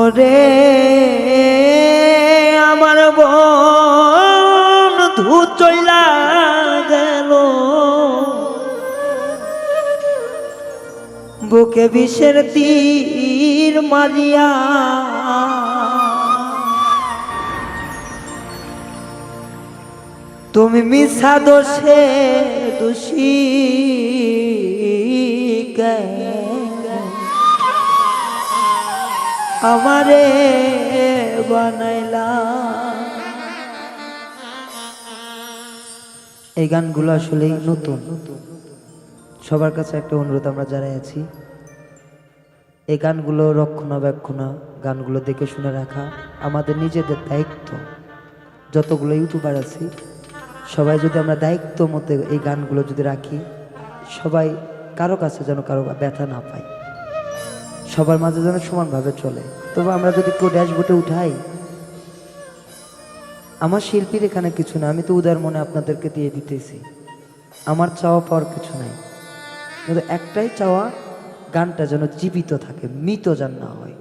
ওরে আমার বন্ধু চইলা গেল, বুকে বিষের তীর মারিয়া। তুমি মিছা দোষে দোষী আমারে বানাইলা। এই গানগুলো আসলে নতুন, সবার কাছে একটা অনুরোধ, আমরা যারা আছি এই গানগুলো রক্ষণাবেক্ষণা, গানগুলো দেখে শুনে রাখা আমাদের নিজেদের দায়িত্ব। যতগুলো ইউটিউবার আছি সবাই যদি আমরা দায়িত্ব মতো এই গানগুলো যদি রাখি, সবাই কারো কাছে যেন কারো ব্যথা না পায়, সবার মাঝে যেন সমানভাবে চলে। তবে আমরা যদি কেউ ড্যাশবোর্ডে উঠাই, আমার শিল্পীর এখানে কিছু না, আমি তো উদার মনে আপনাদেরকে দিয়ে দিতেছি, আমার চাওয়া পাওয়ার কিছু নাই, কিন্তু একটাই চাওয়া, গানটা যেন জীবিত থাকে, মৃত যেন না হয়।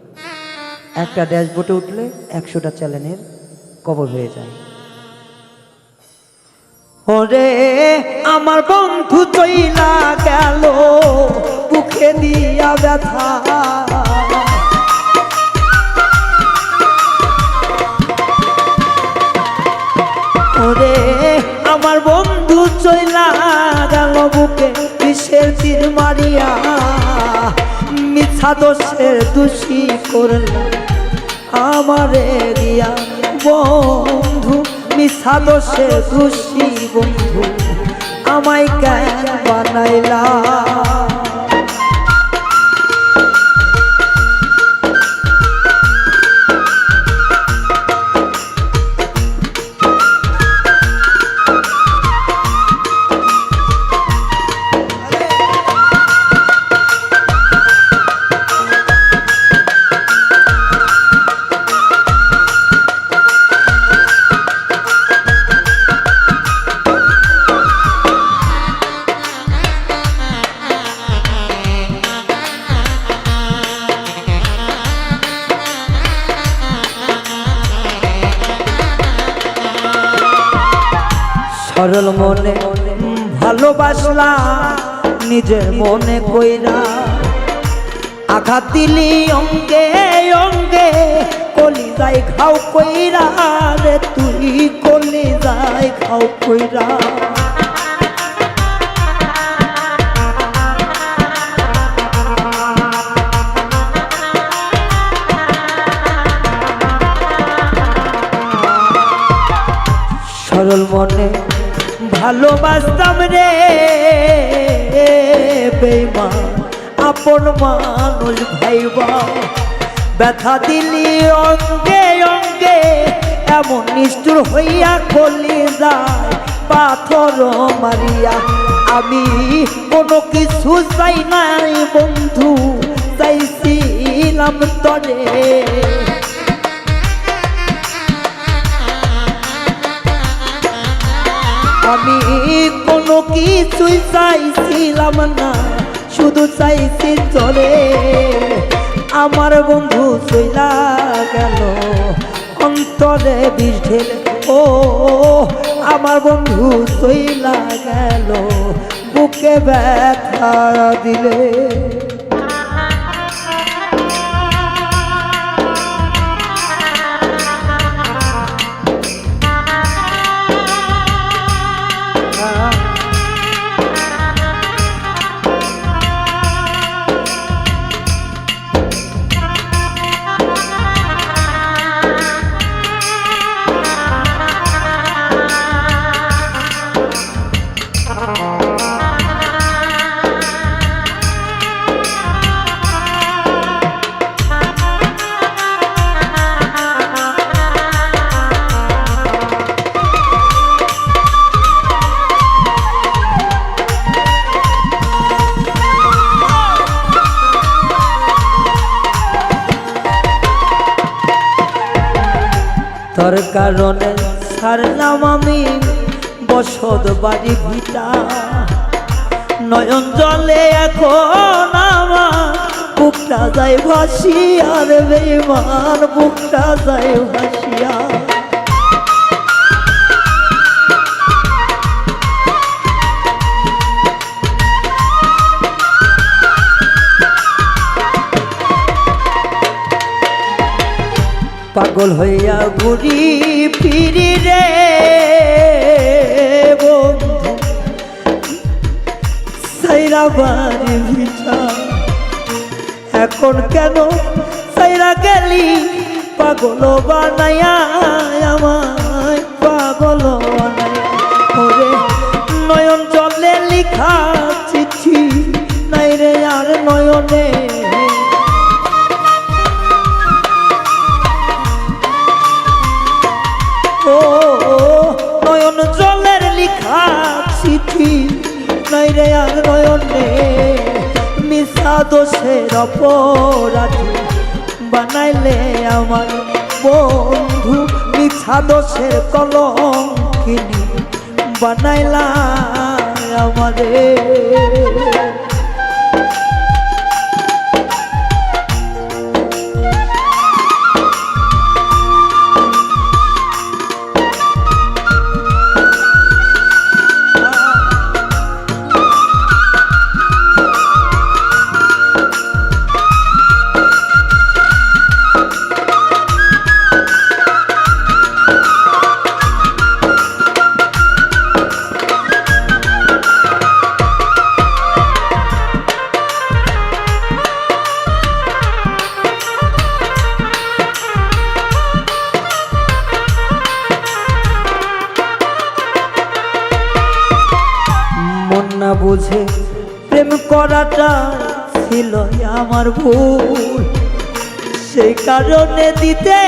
একটা ড্যাশবোর্ডে উঠলে 100টা চ্যানেলের কবর হয়ে যায়। ওরে আমার বন্ধু চইলা গেল, বুকে দিয়া ব্যথা। ওরে আমার বন্ধু চইলা গেল, বুকে বিষের তীর মারিয়া। মিছা দোষের দোষী করলাম আমারে দিয়া বন্ধু, মিছা দোষে দোষী বন্ধু আমায় কেন বানাইলা। সরল মনে ভালোবাসলা, নিজের মনে কইরা আঘাত দিলি অঙ্গে অঙ্গে, কলিজায় খাও কইরা রে তুই, কলিজায় খাও কইরা। সরল মনে ভালোবাসতাম রে বেঈমান, আপন মানুষ ভাইবা, ব্যথা দিলি অঙ্গে অঙ্গে, এমন নিষ্ঠুর হইয়া কলিজায় পাথর মারিয়া। আমি কোনো কিছু চাই নাই বন্ধু, চাইছিলাম তরে। আমি কোনো কিছুই চাইছিলাম না, শুধু চাইছি চলে। আমার বন্ধু চইলা গেল, অন্তরে বিষ ঢেলে। ও আমার বন্ধু চইলা গেল, বুকে ব্যথা দিলে। তোর কারণে ছাড়লাম আমি বসত বাড়ি ভিটা, নয়ন জলে এখন আমার বুকটা যায় ভাসিয়া রে বেঈমান বুকটা যায় ভাসিয়া। পাগল হইয়া ঘুরি ফিরি রে বন্ধু সাইরা বাড়ি ভিটা, এখন কেন সাইরা গেলি পাগল বানাইয়া আমায় পাগল বানাইয়া। ওরে নয়ন জলে লিখা চিঠি নাই রে আর নয়নে, ও নয়ন জলের লিখা চিঠি নাই রে আর নয়নে। মিশা দোষের অপরাধী বানাইলে আমার বন্ধু, মিছা দোষের কলঙ্কিনী বানাইলা আমারে। না বুঝে প্রেম করাটা ছিল আমার ভুল, সেই কারণে দিতে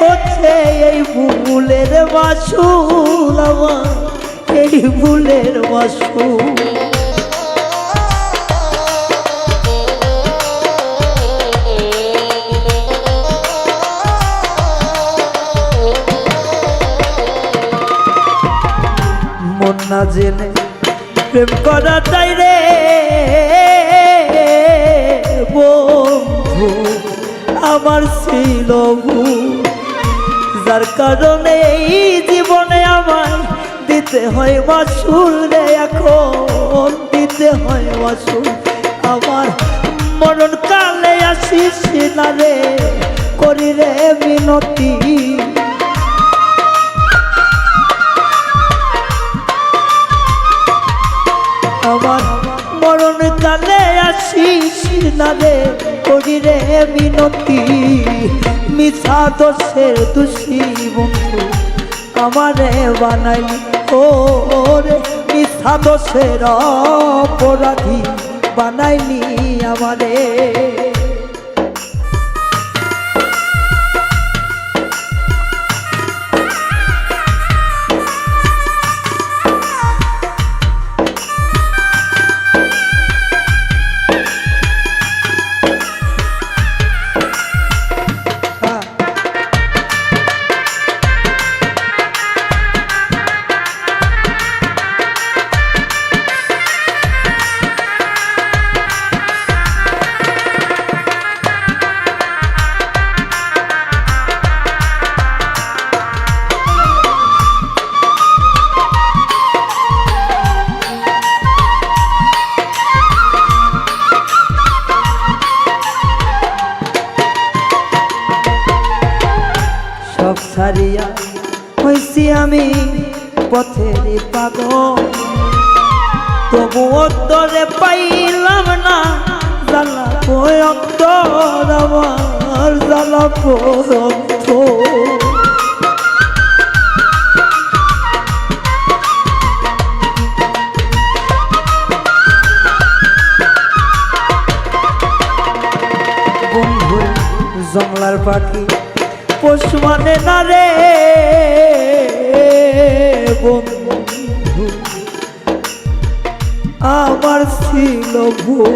হচ্ছে এই ভুলের মাসুল, আমার এই ভুলের মাসুল। মন না জেনে প্রেম করাটাই রে বন্ধু আমার ছিল ভুল, যার কারণে এই জীবনে আমার দিতে হয় মাসুল রে, এখন দিতে হয় মাসুল। আমার মরণ কালে আসিস না রে করি রে মিনতি, আমার মরণ কালে আসিস না রে করি রে মিনতি। মিছা দোষের দোষী বন্ধু আমারে বানাইলি, ও রে মিছা দোষের অপরাধী বানাইলি আমারে। সব ছাড়িয়া হইছি আমি পথের পাগল, তবু অন্তরে পাইলাম না জ্বালা অন্তর আমার জ্বালা অন্তর। বন্ধু জংলার পাখি পোষ মানে না রে বন্ধু, আমার ছিল ভুল,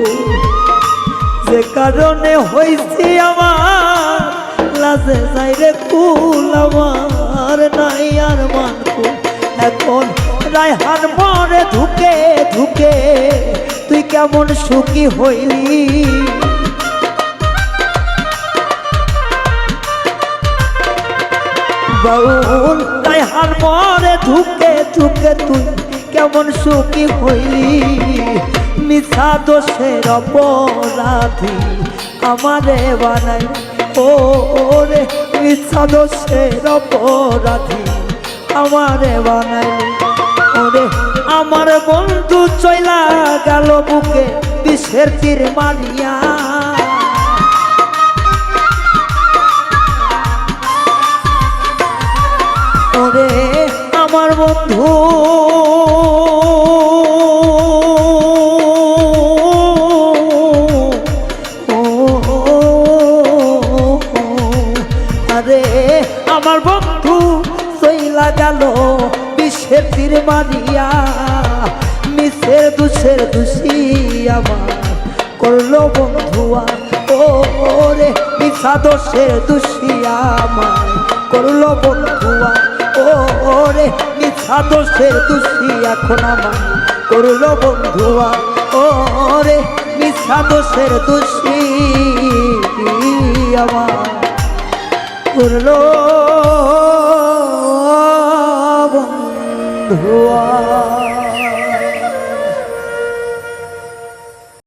যে কারণে হইছি আমার লাজে যাই রে কুল, আমার নাই আর মানকুল। এখন রায়হান মরে ধুকে ধুকে তুই কেমন সুখী হইলি, বাউল তাই হার মরে ধুকে ধুকে তুই কেমন সুখী হইলি মিছা দোষের অপরাধী আমারে বানাই ও রে মিছা দোষের অপরাধী আমারে বানাই ওরে আমার বন্ধু চইলা গেল বুকে বিষের তীর মারিয়া ওরে আমার বন্ধু আরে আমার বন্ধু চইলা গেল বিষের তীর মারিয়া মিছের দুষের দোষী আমার করলো বন্ধুয়া ও রে মিছা দোষের দোষী আমার করলো বন্ধুয়া ও রে মিছা দোষের দোষী এখন আমার করলো বন্ধুয়া ও রে মিছা দোষের দোষী আমার করলো বন্ধুয়া